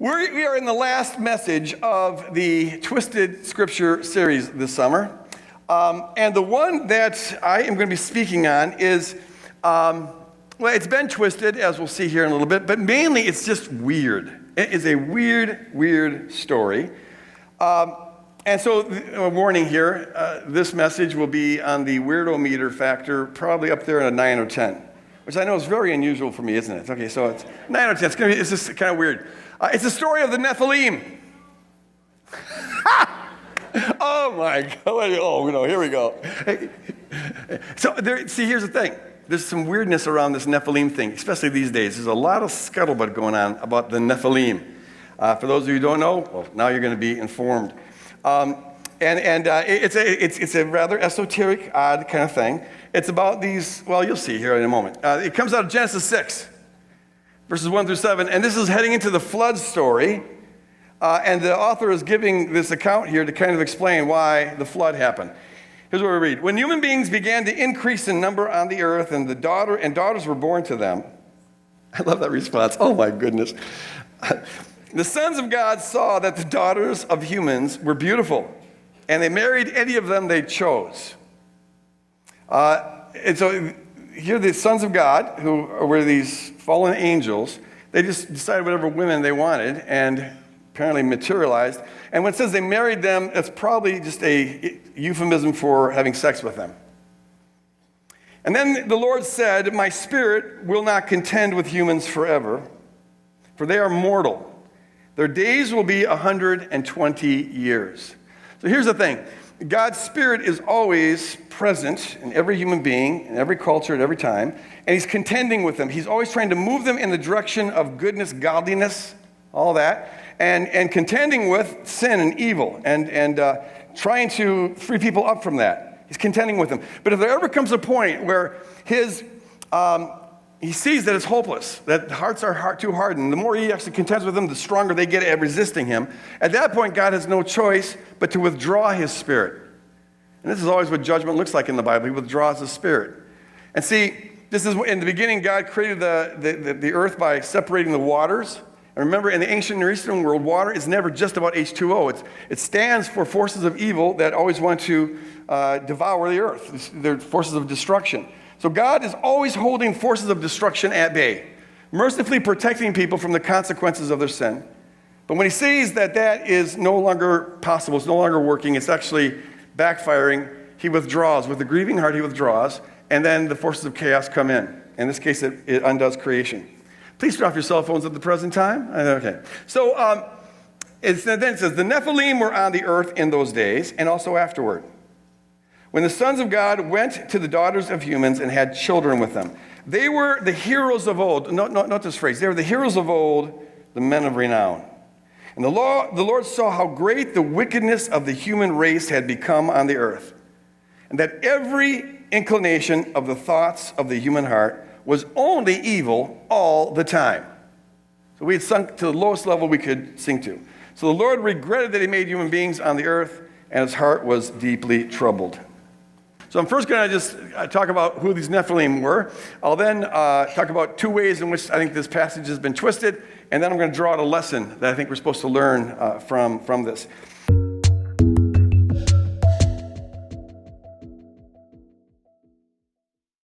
We are in the last message of the Twisted Scripture series this summer. And the one that I am going to be speaking on is, it's been twisted, as we'll see here in a little bit, but mainly it's just weird. It is a weird story. And so, a warning here, this message will be on the weirdo meter factor, probably up there at a 9 or 10, which I know is very unusual for me, isn't it? Okay, so it's 9 or 10. It's just kind of weird. It's the story of the Nephilim. Oh my God! Oh no! Here we go. So here's the thing. There's some weirdness around this Nephilim thing, especially these days. There's a lot of scuttlebutt going on about the Nephilim. For those of you who don't know, well, now you're going to be informed. It's a rather esoteric, odd kind of thing. It's about these. Well, you'll see here in a moment. It comes out of Genesis 6. Verses 1 through 7, and this is heading into the flood story, and the author is giving this account here to kind of explain why the flood happened. Here's what we read. When human beings began to increase in number on the earth, and daughters were born to them. I love that response. Oh my goodness. The sons of God saw that the daughters of humans were beautiful, and they married any of them they chose. And so here the sons of God, who were these fallen angels, they just decided whatever women they wanted and apparently materialized. And when it says they married them, that's probably just a euphemism for having sex with them. And then the Lord said, "My spirit will not contend with humans forever, for they are mortal. Their days will be 120 years." So here's the thing. God's Spirit is always present in every human being, in every culture, at every time, and He's contending with them. He's always trying to move them in the direction of goodness, godliness, all that, and contending with sin and evil, and trying to free people up from that. He's contending with them. But if there ever comes a point where he sees that it's hopeless, that hearts are too hardened, the more he actually contends with them, the stronger they get at resisting him. At that point, God has no choice but to withdraw His Spirit. And this is always what judgment looks like in the Bible. He withdraws His Spirit. And see, this is in the beginning, God created the earth by separating the waters. And remember, in the ancient Near Eastern world, water is never just about H2O. It stands for forces of evil that always want to devour the earth. They're forces of destruction. So God is always holding forces of destruction at bay, mercifully protecting people from the consequences of their sin. But when He sees that that is no longer possible, it's no longer working, it's actually backfiring, He withdraws. With a grieving heart, He withdraws, and then the forces of chaos come in. In this case, it undoes creation. Please turn off your cell phones at the present time. Okay. So then it says, the Nephilim were on the earth in those days, and also afterward, when the sons of God went to the daughters of humans and had children with them. They were the heroes of old. Note this phrase. They were the heroes of old, the men of renown. And the Lord saw how great the wickedness of the human race had become on the earth, and that every inclination of the thoughts of the human heart was only evil all the time. So we had sunk to the lowest level we could sink to. So the Lord regretted that He made human beings on the earth, and His heart was deeply troubled. So I'm first going to just talk about who these Nephilim were. I'll then talk about two ways in which I think this passage has been twisted, and then I'm going to draw out a lesson that I think we're supposed to learn from this.